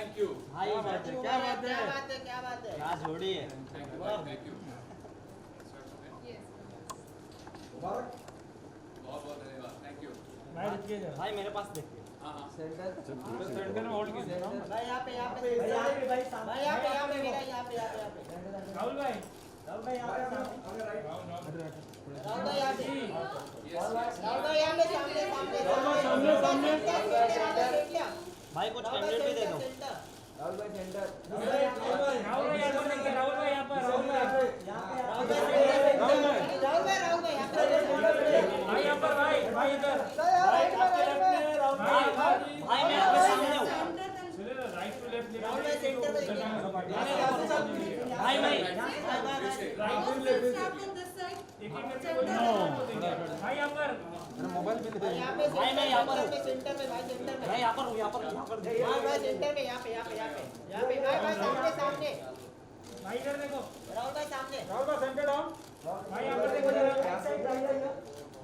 Thank you भाई क्या बात है, क्या बात है, क्या बात है। क्या जोड़ी है। थैंक यू बहुत बहुत धन्यवाद थैंक यू भाई मेरे पास देखिए। हाँ हाँ सेंटर में होल्ड कीजिए भाई यहाँ पे यहाँ पे भाई यहाँ पे मेरा यहाँ पे राहुल भाई राहुल भाई यहाँ पे राहुल भाई यहाँ पे राहुल भाई यहाँ पे सामने सामने भाई कुछ कैंडिडेट भी दे दो। राहुल भाई सेंटर राहुल भाई यहाँ पर देखिए, राहुल भाई यहाँ पर, राहुल भाई राहुल भाई यहाँ पे भाई यहाँ पर, भाई इधर भाई मैं आपके सामने हूँ। राइट टू लेफ्ट राहुल भाई सेंटर में भाई मैं भाई यहाँ पर यहाँ पे भाई मैं यहाँ पर हूँ। सेंटर में भाई सेंटर में मैं यहाँ पर हूँ, यहाँ पर भाई सेंटर में यहाँ पे भाई सामने सामने भाई इधर देखो, राहुल भाई सामने राहुल भाई सेंटर डाउन, भाई यहाँ पर देखो जरा।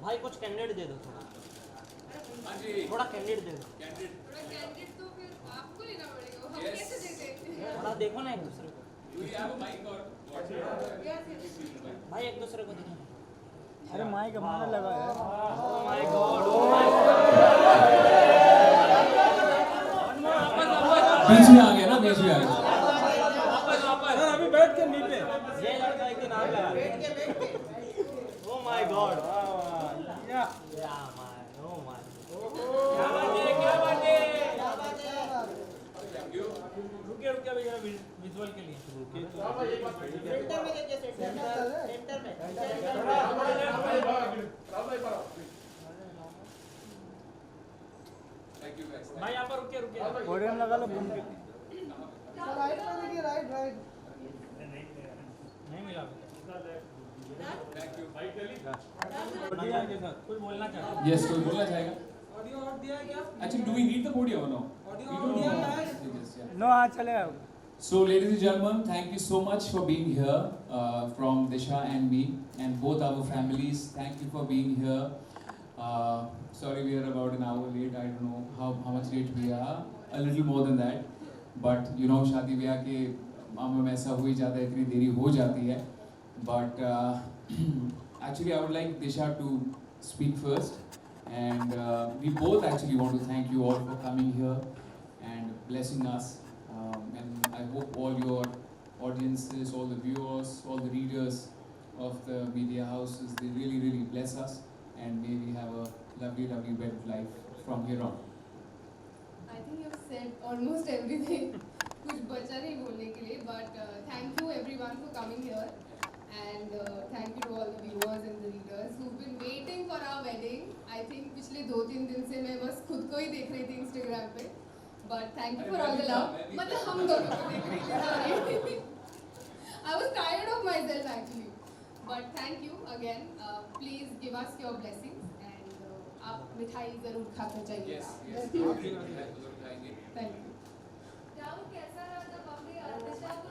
भाई कुछ कैंडिडेट दे दो थोड़ा। हाँ जी थोड़ा कैंडिडेट दे दो। कैंडिडेट थोड़ा कैंडिडेट तो फिर आपको लेना पड़ेगा, हम कैसे दे सकते हैं? थोड़ा देखो ना एक दूसरे को। यू हैव अ माइक और भाई एक दूसरे को देखो। अरे माइक हमारा लगा है। Oh my god, oh my god. बीच में आ गया ना बीच में आ गया सर अभी बैठ के नीचे। ये लड़का एक दिन आ गया। ओह माय गॉड। या ओह माय। क्या बात है, क्या बात है। थैंक यू रुकिए रुकिए अभी जरा विजुअल के लिए। सेंटर में देखिए सेंटर में थैंक यू गाइस भाई यहाँ पर रुकिए रुकिए। पॉडियम लगा लो घूम के। राइट में देखिए राइट नहीं मिला। थैंक यू बढ़िया के साथ कुछ बोलना चाहते हैं। यस कोई बोलना चाहेगा ऑडियो और दिया है क्या? Actually do we need the podium और नो ऑडियो और दिया है? नो हाँ चलेगा। So, ladies and gentlemen, thank you so much for being here from Disha and me and both our families. Thank you for being here. Sorry, we are about an hour late. I don't know how much late we are. A little more than that. But you know, शादी ब्याह के मामलों में ऐसा हो ही जाता है, इतनी देरी हो जाती है. But actually, I would like Disha to speak first. And we both actually want to thank you all for coming here and blessing us. And I hope all your audiences, all the viewers, all the readers of the media houses, they really, really bless us and may we have a lovely, lovely web life from here on. I think you've said almost everything. कुछ बचा नहीं बोलने के लिए, but thank you everyone for coming here and thank you to all the viewers and the readers who've been waiting for our wedding. I think पिछले 2-3 दिन से मैं बस खुद को ही देख रही थी Instagram पे. But thank you for all the love. मतलब हम दोनों को देख रही थी, sorry. I was tired of myself actually. But thank you again. Please give us your blessings and आप मिठाई जरूर खाते जाइए. Yes, yes. जरूर खाएंगे. Thank you. राहुल कैसा रहा था बाबू? दिशा को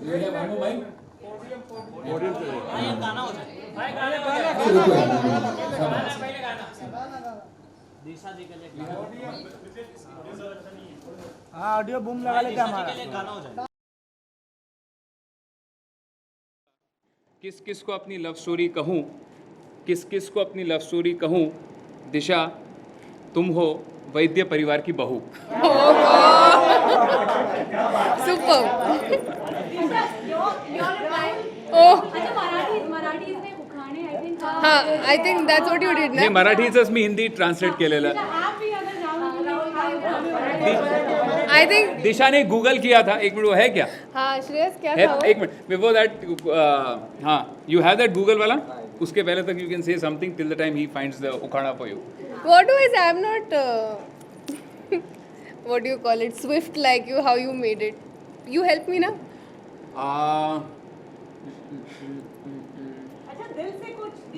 You have one more mic? भाई एक गाना हो जाए। भाई गाना पहले गाना। दिशा जी के लिए गाना। हाँ ऑडियो बूम लगा लेते दिशा जी हमारा। के लिए गाना हो जाए। किस किस को अपनी लव स्टोरी कहूँ, किस किस को अपनी लव स्टोरी कहूँ, दिशा तुम हो वैद्य परिवार की बहू. Super. हाँ, I think that's what you did हे ना. मराठीचंच मी हिंदी ट्रान्सलेट केलेलं. I think दिशाने गूगल किया था. एक मिनट वो है क्या? हाँ श्रेयस क्या है था वो? एक मिनट बिफोर दैट. हाँ यू हैव दैट गूगल वाला. उसके पहले तक you can say something till the time he finds the उखाड़ा for you. What do I say? I'm not. What do you call it? Swift like you. How you made it? You help me ना?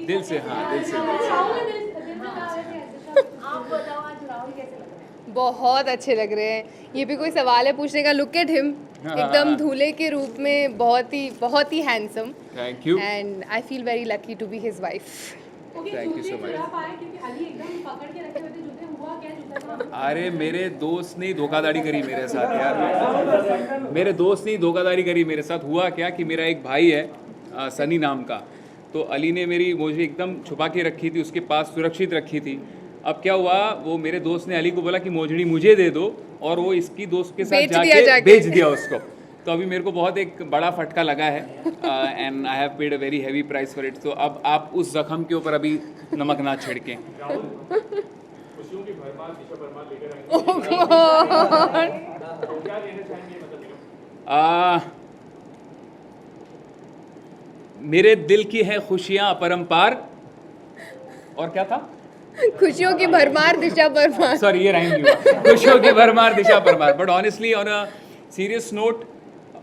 दिल से हाँ दिल से. बहुत अच्छे लग रहे हैं. ये भी कोई सवाल है पूछने का. Look at him. एकदम धूले के रूप में बहुत ही handsome. Thank you. And I feel very lucky to be his wife. Thank you so much. क्योंकि अली एकदम पकड़ के रखे हुए थे जूते. हुआ क्या जूता अरे मेरे दोस्त ने धोखाधड़ी करी मेरे साथ यार, मेरे दोस्त ने धोखाधड़ी करी मेरे साथ। हुआ क्या कि मेरा एक भाई है सनी नाम का, तो अली ने मेरी मुझे एकदम छुपा के रखी थी, उसके पास सुरक्षित रखी थी। अब क्या हुआ, वो मेरे दोस्त ने अली को बोला कि मोजड़ी मुझे दे दो, और वो इसकी दोस्त के साथ जाके बेच दिया उसको। तो अभी मेरे को बहुत एक बड़ा फटका लगा है, and I have paid a very heavy price for it. तो अब आप उस जख्म के ऊपर अभी नमक ना छिड़कें। खुशियों की भरमार दिशा भरमार लेकर आएंगे, तो क्या लेना चाहेंगे मतलब मेरे दिल की है खुशियां अपरंपार, और क्या था, खुशियों की भरमार दिशा भरमार। सॉरी ये राइम नहीं हुआ, खुशियों की भरमार दिशा भरमार। But honestly on a serious note,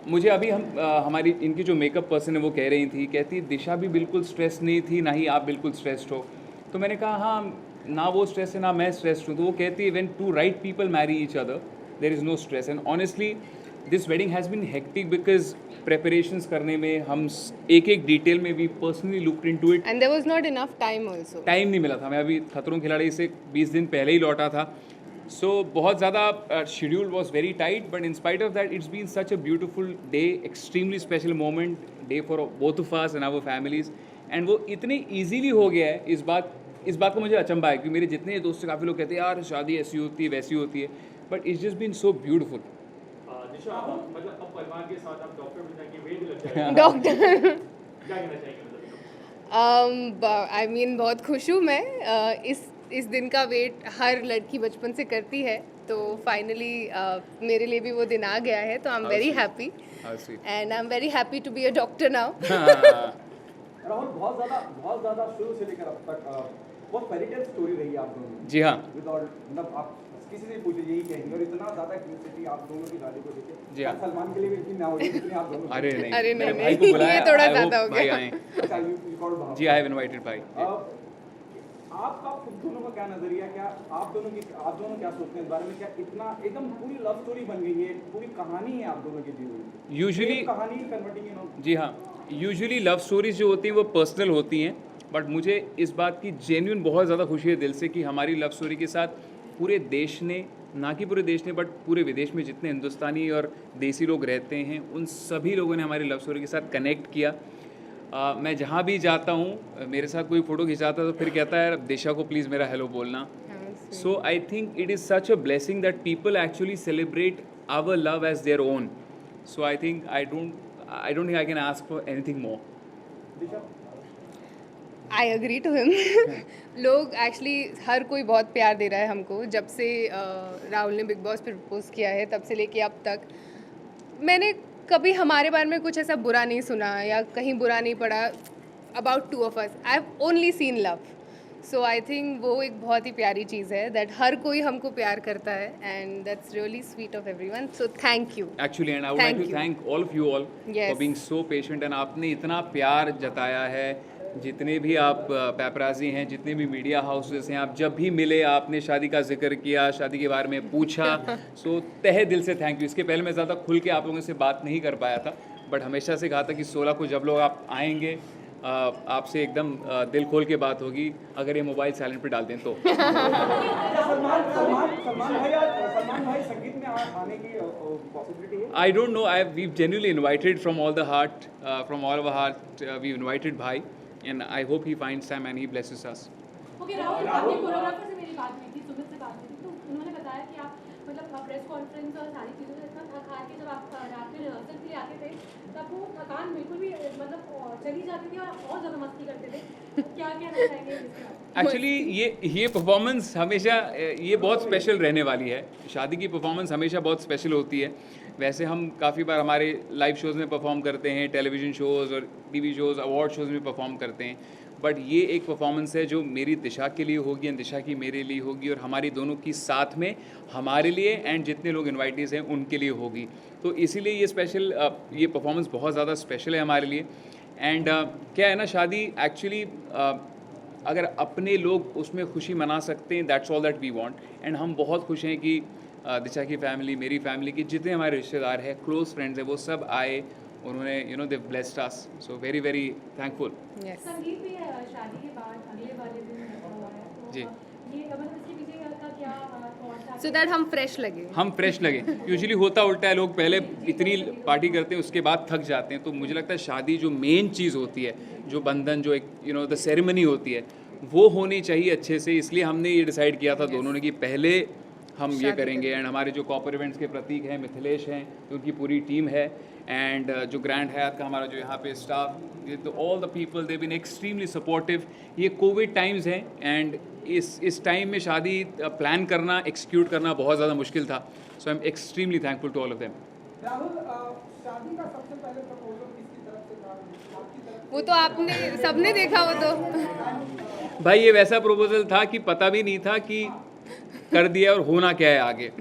मुझे अभी हमारी इनकी जो मेकअप पर्सन है वो कह रही थी, कहती दिशा भी बिल्कुल स्ट्रेस नहीं थी, ना ही आप बिल्कुल स्ट्रेस्ड हो। तो मैंने कहा हाँ, ना वो स्ट्रेस है ना मैं स्ट्रेस्ड हूँ। तो वो कहती है when two right people marry each other there is no stress. And honestly this wedding has been hectic because preparations करने में हम एक एक डिटेल में we personally looked into it, and there was not enough time also. Time नहीं मिला था। मैं अभी खतरों के खिलाड़ी से 20 दिन पहले ही लौटा था, सो बहुत ज़्यादा schedule was very tight, but in spite of that it's been such a beautiful day, extremely special moment day for both of us and our families. And वो इतने ईजीली हो गया है, इस बात को मुझे अचंभा है कि मेरे जितने दोस्त काफ़ी लोग कहते हैं यार शादी ऐसी होती है वैसी होती है, but it's just been so beautiful. Disha मतलब अब परिवार के साथ आप डॉक्टर बन जाएंगे, वेट लग जाएगा, डॉक्टर क्या कहना चाहेंगे मतलब आई मीन बहुत खुश हूँ मैं। इस दिन का वेट हर लड़की बचपन से करती है, तो फाइनली मेरे लिए भी वो दिन आ गया है, तो I am very happy and I am very happy to be a doctor now. Rahul, बहुत ज़्यादा शुरू से लेकर अब तक बहुत फेरी टेल स्टोरी रही है आप दोनों की। जी हाँ, विदाउट मतलब आप किसी से पूछे यही कहेंगे, और इतना ज़्यादा क्यूरियोसिटी आप दोनों की शादी को लेके। जी हाँ। सलमान के लिए भी इतनी ना हो जितनी आप दोनों। अरे नहीं, अरे मेरे नहीं, भाई को बुलाया, ये थोड़ा I hope ज़्यादा हो भाई गया। आएं। अच्छा, you called भाव। जी, आई हैव इनवाइटेड भाई। आपका खुद दोनों का क्या नजरिया, क्या आप दोनों क्या सोचते हैं इस बारे में? क्या इतना एकदम पूरी लव स्टोरी बन गई है, पूरी कहानी है आप दोनों की दी हुई? यूजुअली कहानी कन्वर्टिंग इन जी हाँ, यूजुअली लव स्टोरीज जो होती हैं वो पर्सनल होती हैं, बट मुझे इस बात की जेन्युइन बहुत ज़्यादा खुशी है दिल से कि हमारी लव स्टोरी के साथ पूरे देश ने, ना कि पूरे देश ने बट पूरे विदेश में जितने हिंदुस्तानी और देसी लोग रहते हैं उन सभी लोगों ने हमारी लव स्टोरी के साथ कनेक्ट किया। मैं जहाँ भी जाता हूँ, मेरे साथ कोई फ़ोटो खिंचाता है तो फिर कहता है दिशा को प्लीज़ मेरा हेलो बोलना। So I think it is such a blessing that people actually celebrate our love as their own. So I think I don't think I can ask for anything more. I agree to him. लोग actually हर कोई बहुत प्यार दे रहा है हमको। जब से राहुल ने बिग बॉस पे प्रपोज किया है तब से लेके अब तक मैंने कभी हमारे बारे में कुछ ऐसा बुरा नहीं सुना या कहीं बुरा नहीं पड़ा about two of us. I have only seen love. So I think वो एक बहुत ही प्यारी चीज़ है दैट हर कोई हमको प्यार करता है, and that's really sweet of everyone. So thank you actually, and I would like to thank all of you all for being so patient. And आपने इतना प्यार जताया है, जितने भी आप पैपराजी हैं, जितने भी मीडिया हाउसेस हैं, आप जब भी मिले आपने शादी का जिक्र किया, शादी के बारे में पूछा। सो तहे दिल से थैंक यू। इसके पहले मैं ज़्यादा खुल के आप लोगों से बात नहीं कर पाया था, बट हमेशा से कहा था कि 16 को जब लोग आप आएंगे आपसे एकदम दिल खोल के बात होगी, अगर ये मोबाइल साइलेंट पे डाल दें तो। सलमान भाई संगीत में आने की पॉसिबिलिटी है? I don't know. We've genuinely invited from all the heart, from all of our heart. We've invited Bhai, and I hope he finds time and he blesses us. Okay Rahul, आपके कोरियोग्राफर से मेरी बात हुई थी, सुमित से बात हुई थी, तो उन्होंने बताया कि आप मतलब प्रेस कॉन्फ्रेंस और सारी चीज़ों से इतना थक हार के जब आप रात में रिहर्सल के लिए आते थे तब वो थकान बिल्कुल भी मतलब चली जाती थी और ज़्यादा मस्ती करते थे। क्या कहना चाहेंगे इसके बारे में? एक्चुअली ये परफॉर्मेंस हमेशा ये बहुत स्पेशल रहने वाली है। शादी की परफॉर्मेंस हमेशा बहुत स्पेशल होती है। वैसे हम काफ़ी बार हमारे लाइव शोज़ में परफॉर्म करते हैं, टेलीविज़न शोज़ और टीवी शोज़, अवार्ड शोज़ में परफॉर्म करते हैं, बट ये एक परफॉर्मेंस है जो मेरी दिशा के लिए होगी एंड दिशा की मेरे लिए होगी, और हमारी दोनों की साथ में हमारे लिए एंड जितने लोग इन्वाइटीज़ हैं उनके लिए होगी। तो इसीलिए ये स्पेशल ये परफॉर्मेंस बहुत ज़्यादा स्पेशल है हमारे लिए। एंड क्या है ना, शादी एक्चुअली अगर अपने लोग उसमें खुशी मना सकते हैं, that's all that we want. And हम बहुत खुश हैं कि दिशा की फैमिली, मेरी फैमिली की जितने हमारे रिश्तेदार हैं, क्लोज फ्रेंड्स हैं, वो सब आए, उन्होंने they blessed us. So very very thankful. संगीत भी शादी के बाद अगले वाले दिन हुआ है, तो जी। ये मतलब इसके पीछे का क्या सो दैट हम फ्रेश लगे। हम फ्रेश लगे। यूजुअली होता उल्टा है, लोग पहले इतनी पार्टी करते हैं उसके बाद थक जाते हैं। तो मुझे लगता है शादी जो मेन चीज़ होती है, जो बंधन, जो एक द सेरेमनी होती है, वो होनी चाहिए अच्छे से। इसलिए हमने ये डिसाइड किया था दोनों ने कि पहले हम ये करेंगे। एंड हमारे जो कॉपर इवेंट्स के प्रतीक हैं, मिथिलेश हैं, उनकी पूरी टीम है, एंड जो ग्रैंड हयात का हमारा जो यहाँ पे स्टाफ, तो all the people they been extremely supportive. ये कोविड टाइम्स हैं एंड इस टाइम में शादी प्लान करना, एक्सिक्यूट करना बहुत ज़्यादा मुश्किल था। So I am extremely thankful to all of them. Rahul, शादी का सबसे पहले प्रपोजल किसकी तरफ से था? आपकी तरफ? वो तो आपने सबने देखा, वो तो भाई ये वैसा प्रपोजल था कि पता भी नहीं था कि कर दिया और होना क्या है आगे।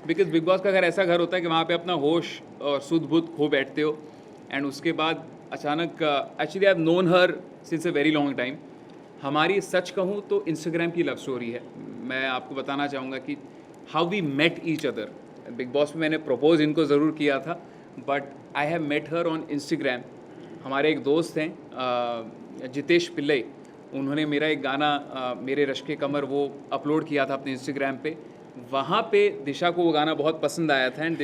बिकॉज बिग बॉस का घर ऐसा घर होता है कि वहाँ पे अपना होश और सुध बुध खो बैठते हो, एंड उसके बाद अचानक actually I have known her since a very long time. हमारी सच कहूँ तो इंस्टाग्राम की लव स्टोरी है। मैं आपको बताना चाहूँगा कि how we met each other. Big boss में मैंने प्रपोज इनको ज़रूर किया था, but I have met her on Instagram. हमारे एक दोस्त हैं जितेश पिल्लई, उन्होंने मेरा एक गाना मेरे रश्के कमर वो अपलोड किया था अपने इंस्टाग्राम पे। वहाँ पे दिशा को वो गाना बहुत पसंद आया था, एंड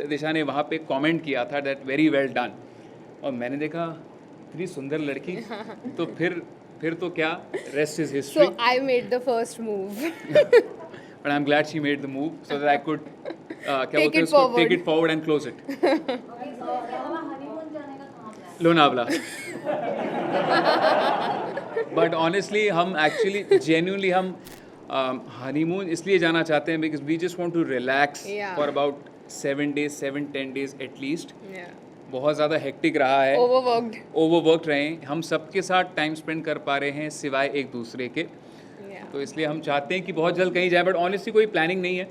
दिशा ने वहाँ पे कमेंट किया था दैट वेरी वेल डन। और मैंने देखा इतनी सुंदर लड़की, तो फिर तो क्या, rest is history. So I made the first move. But I am glad she made the move so that I could क्या बोलते हैं उसको, take it forward and close it. Lonavala. But honestly हम एक्चुअली जेन्युइनली हम honeymoon इसलिए जाना चाहते हैं because we just want to relax for about 7-10 days at least. बहुत ज़्यादा हेक्टिक रहा है, ओवरवर्कड रहे हैं, हम सबके साथ टाइम स्पेंड कर पा रहे हैं सिवाय एक दूसरे के। तो इसलिए हम चाहते हैं कि बहुत जल्द कहीं जाए, बट ऑनेस्टली कोई प्लानिंग नहीं है।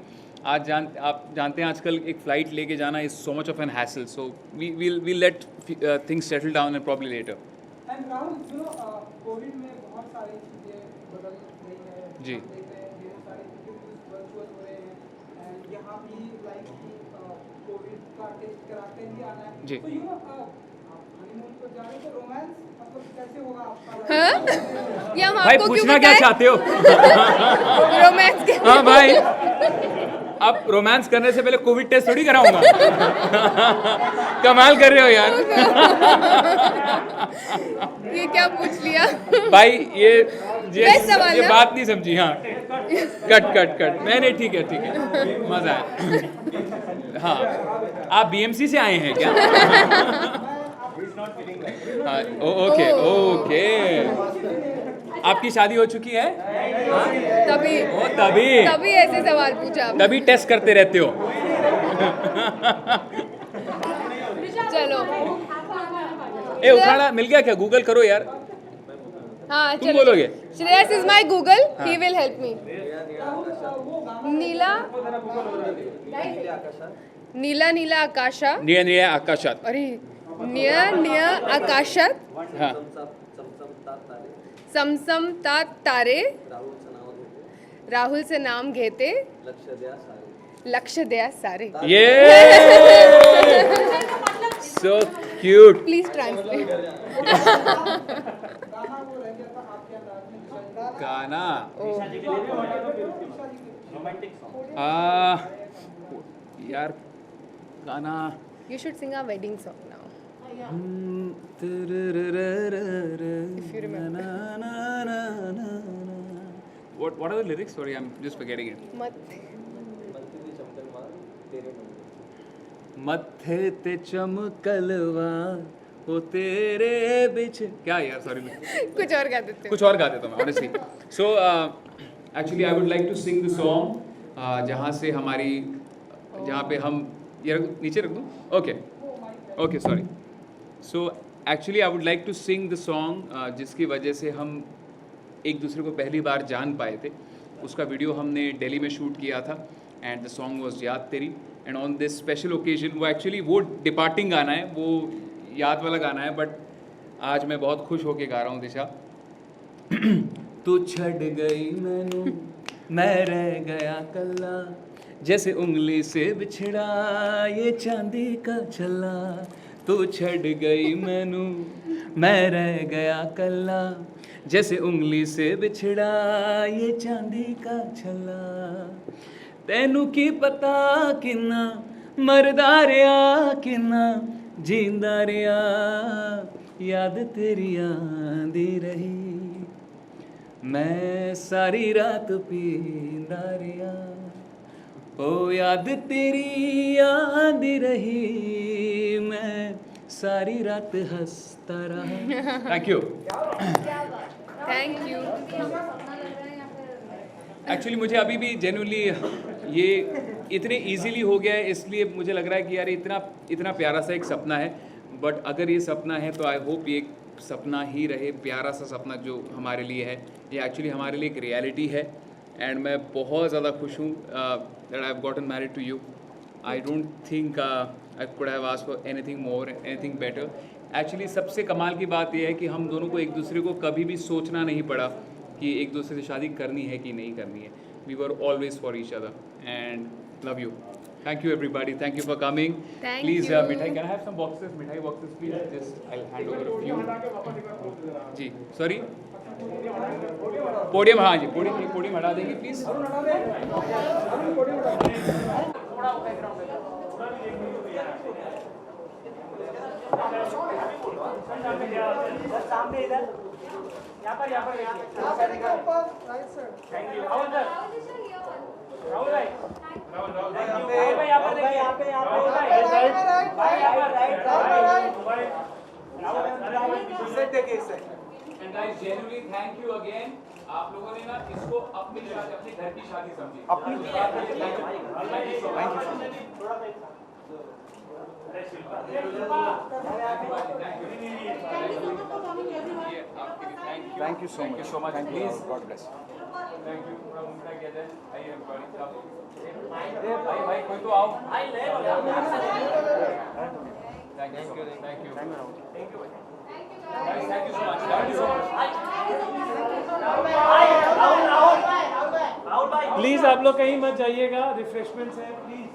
आप जानते हैं आजकल एक फ़्लाइट लेके जाना is so much of an hassle. So we let things settle down and probably later. And Rahul, covid में बहुत सारी चीजें बदल रही है। जी। देख रहे हैं ढेर सारे इंटरव्यूज वर्चुअल हो रहे हैं, एंड यहाँ भी लाइक कोविड का टेस्ट कराते ही आना है। जी। तो हनीमून को जा रहे हैं, तो रोमांस मतलब कैसे होगा आपका? ये हम भाई आपको क्यों पूछना क्या बताएं? चाहते हो? रोमांस के हाँ भाई, अब रोमांस करने से पहले कोविड टेस्ट थोड़ी कराऊंगा। कमाल कर रहे हो यार। ये क्या पूछ लिया? भाई ये Best सवाल ये ना? बात नहीं समझी। हाँ, कट मैंने ठीक है मजा आया। हाँ, आप बीएमसी से आए हैं क्या? हाँ, ओके। आपकी शादी हो चुकी है? तभी ऐसे सवाल पूछा आपने। तभी टेस्ट करते रहते हो। चलो ए उखाड़ा मिल गया क्या? गूगल करो यार। हाँ तुम बोलोगे? Shreyas is my Google, he will help me. नीला आकाशा, निया आकाशात। अरे निया आकाशात, हाँ, समसम तात तारे, राहुल से नाम घेते, लक्ष्य द्या सारे। ये सो क्यूट। Please translate. गाना यार, गाना You should sing our wedding song now. If you remember. What are the lyrics? Sorry, I'm just forgetting it. मत्थे ते चमकलवा हो तेरे बिच, क्या यार, सॉरी कुछ और गा देते हो। कुछ और गा देता हूँ मैं honestly. So actually I would like to sing the song जहाँ पे हम ये नीचे रख दूँ। Okay sorry. So actually I would like to sing the song जिसकी वजह से हम एक दूसरे को पहली बार जान पाए थे। उसका वीडियो हमने दिल्ली में शूट किया था, एंड द सॉन्ग वाज याद तेरी। And on this special occasion, वो एक्चुअली वो डिपार्टिंग गाना है, वो याद वाला गाना है, बट आज मैं बहुत खुश होके गा रहा हूँ दिशा। तू छड़ गई मैनू मैं रह गया कल्ला, जैसे उंगली से बिछड़ा ये चांदी का छल्ला। तू छड़ गई मैनू मैं रह गया कल्ला, जैसे उंगली से बिछड़ा ये चांदी का छल्ला, तैनू की पता किन्ना मरदा रिया किन्ना जींदा रिया, याद तेरी आंदी रही, मैं सारी रात पींदा रिया, ओ याद तेरी आंदी रही, मैं सारी रात हंसता रहा। Thank you. Thank you. Actually मुझे अभी भी जेन्युइनली ये इतने इजीली हो गया है, इसलिए मुझे लग रहा है कि यार इतना प्यारा सा एक सपना है, बट अगर ये सपना है तो आई होप ये एक सपना ही रहे, प्यारा सा सपना जो हमारे लिए है, ये एक्चुअली हमारे लिए एक रियलिटी है। एंड मैं बहुत ज़्यादा खुश हूँ that I have gotten married to you. I don't think I could have asked for anything more, anything better. Actually सबसे कमाल की बात यह है कि हम दोनों को एक दूसरे को कभी भी सोचना नहीं पड़ा कि एक दूसरे से शादी करनी है कि नहीं करनी है। We were always for each other and love you. Thank you everybody. Thank you for coming. Thank Please, you. mithai, can I have some boxes? Mithai boxes, please. Just I'll hand over a few. जी, sorry. Podium, हाँ जी, podium हटा देंगे please. सामने इधर, यहाँ पर right side. Thank you. Rahul sir, Rahul भाई, यहाँ पे इसे देखिए इसे। And guys, genuinely thank you again. आप लोगों ने ना इसको अपनी शादी, अपने घर की शादी समझी। अपनी Thank you so much. Thank you so much. Thank you. Please. God bless. Thank you. थोड़ा मुंडा किया जाए। आइए everybody. भाई कोई तो आओ। Thank you so much. Thank you. Thank you. Guys, thank you so much. Thank you so much. Rahul भाई, please आप लोग कहीं मत जाइएगा, रिफ्रेशमेंट्स है प्लीज।